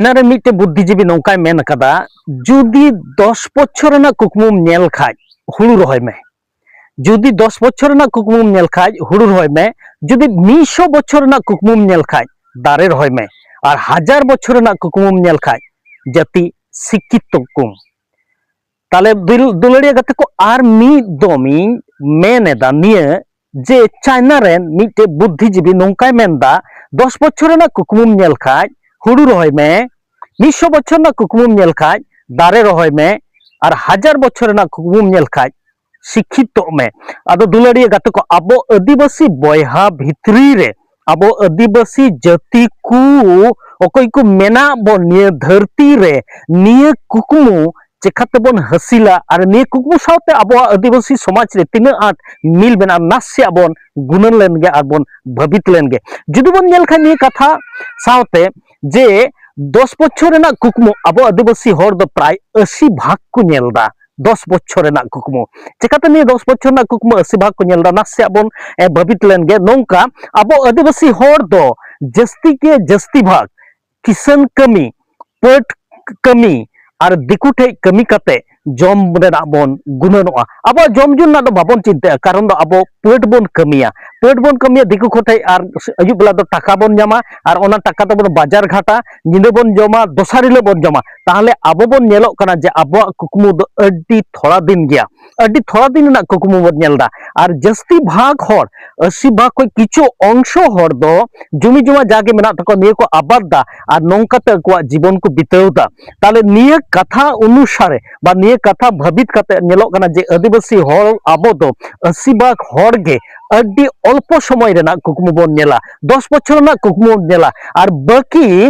नारे मिट्टे बुद्धिजीवी नौकाय मेन कदा जुदी 10 बछर ना कुकमुम नेल खाज हुड़ू रहाय में जुदी 10 बछर ना कुकमुम नेल खाज हुड़ू रहाय में जुदी 100 बछर ना कुकमुम नेल खाज दारे रहाय में और 1000 बछर ना कुकमुम नेल खाज जाति शिक्षित कुम ताले दुलड़िया गते को आर मी दोमी मेनेदा निये जे चाइना रेन मिट्टे बुद्धिजीवी नौकाय मेनदा 10 बछर ना कुकमुम नेल खाज हुड़ू रहाय में 100 बछर ना कुकमुम नेल खाज दारे रहाय में और 1000 बछर ना कुकमुम नेल खाज शिक्षित में आदो दुलड़िया गते को आबो आदिवासी बयहा भितरी रे आबो आदिवासी जाति को अकय को मेना बो निये धरती रे निये कुकमु चिकाते बन हसिला और निये कुकमु साथे आबो आदिवासी समाज रे तिना आट मिल बेना नास्य बन गुणन लेनगे और बन भवित लेनगे जुदी बन नेल खाय निये कथा साथे जे 10 बछर ना कुकमु आबो आदिवासी हर दो प्राय 80 भाग को नेलदा 10 बछर ना कुकमु चिकाते निये 10 बछर ना कुकमु 80 भाग को नेलदा नास्य बन भवित लेनगे नौका आबो आदिवासी हर दो जस्ती के जस्ती भाग किसान कमी पट कमी और दिकु ठे कमी काते जम रेना बन गुणनोआ अब जम जुन ना दो बाबन चिंता कारण दो अब पेट बन कमिया दिकु खोटे और अयुब बेला दो टाका बन जमा और ओना टाका तो बन बाजार घाटा निदे बन जमा दोसारिले बन जमा ताहले अब बन नेलो कना जे अब कुकमु दो अड्डी थोड़ा दिन गया अड्डी थोड़ा दिन ना कुकमु बन नेलदा और जस्ती भाग हर 80 भाग कोई किछु अंश हर दो जुमी जुमा जागे मेना तको निये को आबादा और नोंकाते को जीवन को बितावदा ताहले निये कथा अनुसारे बा निये कथा भबित काते नेलो कना जे आदिवासी हर आबो दो 80 भाग हर गे अड्डी अल्प समय रेना कुकमु बन नेला 10 बछर ना कुकमु नेला और बाकी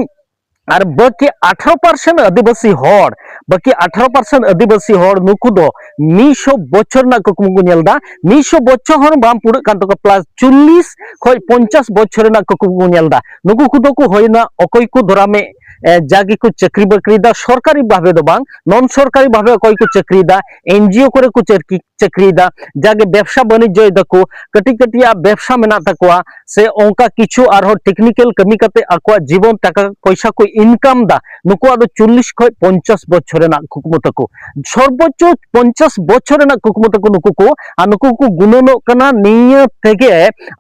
18% आदिवासी हर बाकी 18% आदिवासी हर नुकु दो 100 बछर ना कुकमु को नेलदा 100 बछर हर बाम पुरे कान तको प्लस 40 खय 50 बछर ना कुकमु को नेलदा नुकु कुदो को होइना अकय को धरामे जागे को चक्री बकरीदा सरकारी भावे दो बांग नन सरकारी भावे अकय को चक्रीदा एनजीओ करे को चक्रीदा जागे व्यवसा वाणिज्य दको कटी कटिया व्यवसा मेना तकवा से ओंका किछु आरो टेक्निकल कमी काते आकवा जीवन टाका पैसा को इनकाम दा नुकुआ दो 40 खय 50 बछर ना कुकमु तको सर्वोच्च 50 बछर ना कुकमु तको नुकु को गुणनो कना निये तेगे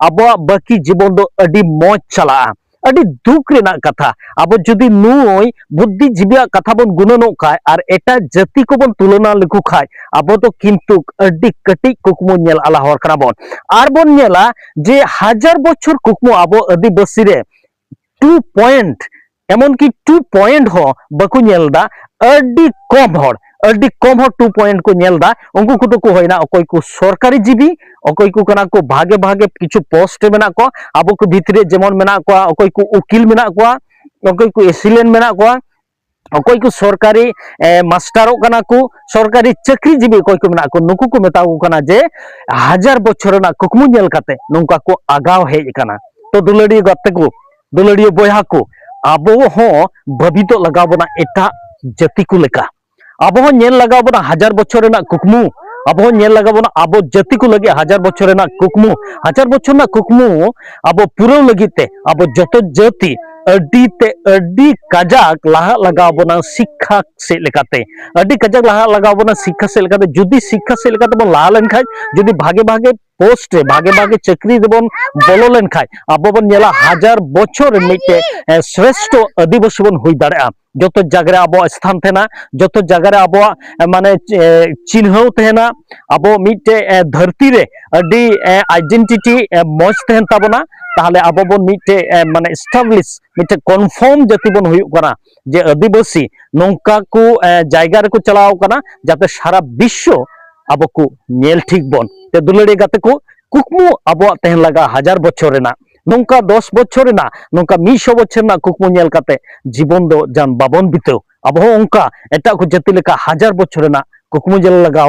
आबो बाकी जीवन दो अडी मौज चला अडी दुख रेना कथा अब जुदी नुई बुद्धिजीवी कथा बन गुणनो खाय और एटा जाति को बन तुलना लेकु खाय अब तो किंतु अडी कटी कुकमु नेल आला हर कना बन आर बन नेला जे 1000 बछर कुकमु अब आदिवासी रे 2 पॉइंट एमन की 2 पॉइंट हो बकु नेलदा अडी कम हर 2 पॉइंट को नेलदा उनको को तो को होइना अकय को सरकारी जीवी अकय को कना को भागे भागे किछु पोस्ट मेना को आबो को भितरे जेमन मेना को अकय को उकिल मेना को अकय को एसिलेन मेना को अकय को सरकारी मास्टरो कना को सरकारी चाकरी जीवी अकय को मेना को नुकु को मेता को कना जे 1000 बछर ना कुकमु नेल काते नोंका को आगाव हेज कना तो दुलड़िया गते को दुलड़िया बयहा को आबो हो भबितो लगाव बना एटा जाति को लेका आबो हो नेल लगाव बना 1000 बछर ना कुकमु आबो हो नेल लगाव बना आबो जाति को लगे 1000 बछर ना कुकमु 1000 बछर ना कुकमु आबो पूरा लगिते आबो जतो जाति अड्डी काजाक लाहा लगाव बना शिक्षा से लेकाते अड्डी काजाक लाहा लगाव बना शिक्षा से लेकाते जुदी शिक्षा से लेकाते बन लाहा लेन खाय जुदी भागे भागे पोस्ट भागे भागे चक्री देबन बोलो लेन खाय आबो बन नेला 1000 बछर मिटे श्रेष्ठ आदिवासी बन हुई दाड़ा जतो जगह आबो स्थान थेना जतो जगह आबो माने चिन्हव थेना आबो मिटे धरती रे अड्डी आइडेंटिटी मज थेन ताबना ताहले आबो बन मिटे माने एस्टाब्लिश मिटे कन्फर्म जाति बन हुई कना जे आदिवासी नौका को जायगा रे को चलाव कना जाते सारा विश्व आबो को नेल ठीक बन ते दुलड़ी गाते को कुकमु आबो तेहन लगा 1000 बछर रेना नौका 10 बछर रेना नौका 100 बछर ना कुकमु नेल काते जीवन दो जान बाबन बितो आबो ओंका एटा को जाति लेका 1000 बछर रेना कुकमु जेल लगाव